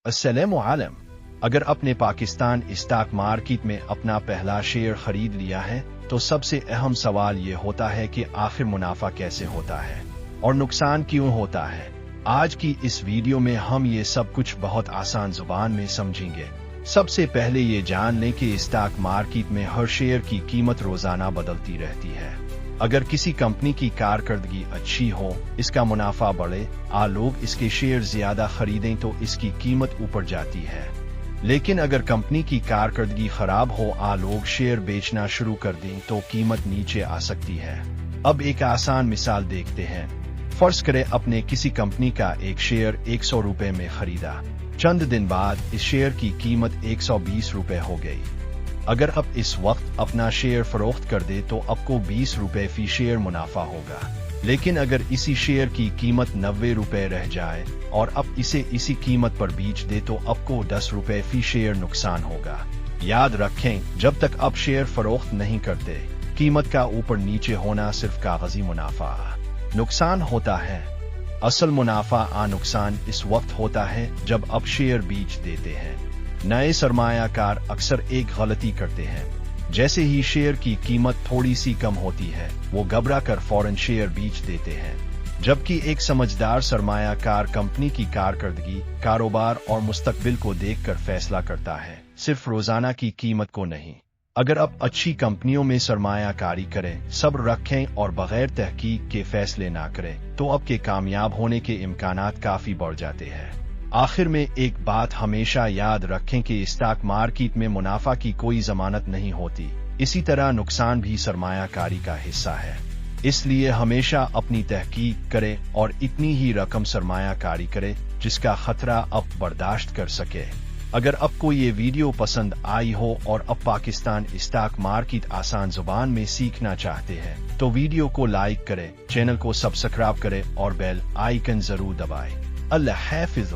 अस्सलाम वालेकुम। अगर अपने पाकिस्तान स्टॉक मार्केट में अपना पहला शेयर खरीद लिया है तो सबसे अहम सवाल ये होता है कि आखिर मुनाफा कैसे होता है और नुकसान क्यों होता है। आज की इस वीडियो में हम ये सब कुछ बहुत आसान जुबान में समझेंगे। सबसे पहले ये जान लें कि स्टॉक मार्केट में हर शेयर की कीमत रोजाना बदलती रहती है। अगर किसी कंपनी की कारकर्दगी अच्छी हो, इसका मुनाफा बढ़े, लोग इसके शेयर ज्यादा खरीदें तो इसकी कीमत ऊपर जाती है। लेकिन अगर कंपनी की कारकर्दगी खराब हो, लोग शेयर बेचना शुरू कर दें तो कीमत नीचे आ सकती है। अब एक आसान मिसाल देखते हैं। फर्ज करें अपने किसी कंपनी का एक शेयर 100 रुपए में खरीदा। चंद दिन बाद इस शेयर की कीमत 120 रुपए हो गई। अगर आप इस वक्त अपना शेयर फरोख्त कर दे तो आपको 20 रुपए फी शेयर मुनाफा होगा। लेकिन अगर इसी शेयर की कीमत 90 रुपए रह जाए और आप इसे इसी कीमत पर बेच दे तो आपको 10 रुपए फी शेयर नुकसान होगा। याद रखें, जब तक आप शेयर फरोख्त नहीं करते, कीमत का ऊपर नीचे होना सिर्फ कागजी मुनाफा नुकसान होता है। असल मुनाफा नुकसान इस वक्त होता है जब आप शेयर बेच देते हैं। नए सरमायाकार अक्सर एक गलती करते हैं। जैसे ही शेयर की कीमत थोड़ी सी कम होती है, वो घबरा कर फौरन शेयर बेच देते हैं। जबकि एक समझदार सरमायाकार कंपनी की कारकर्दगी, कारोबार और मुस्तकबिल को देखकर फैसला करता है, सिर्फ रोजाना की कीमत को नहीं। अगर आप अच्छी कंपनियों में सरमायाकारी करें, सब्र रखें और बगैर तहकीक के फैसले ना करें तो आपके कामयाब होने के इम्कानात काफी बढ़ जाते हैं। आखिर में एक बात हमेशा याद रखें कि स्टॉक मार्केट में मुनाफा की कोई जमानत नहीं होती। इसी तरह नुकसान भी सरमायाकारी का हिस्सा है। इसलिए हमेशा अपनी तहकीक करें और इतनी ही रकम सरमायाकारी करें जिसका खतरा आप बर्दाश्त कर सके। अगर आपको ये वीडियो पसंद आई हो और आप पाकिस्तान स्टॉक मार्केट आसान जुबान में सीखना चाहते हैं तो वीडियो को लाइक करें, चैनल को सब्सक्राइब करें और बेल आइकन जरूर दबाएं। अल्लाह हाफिज़।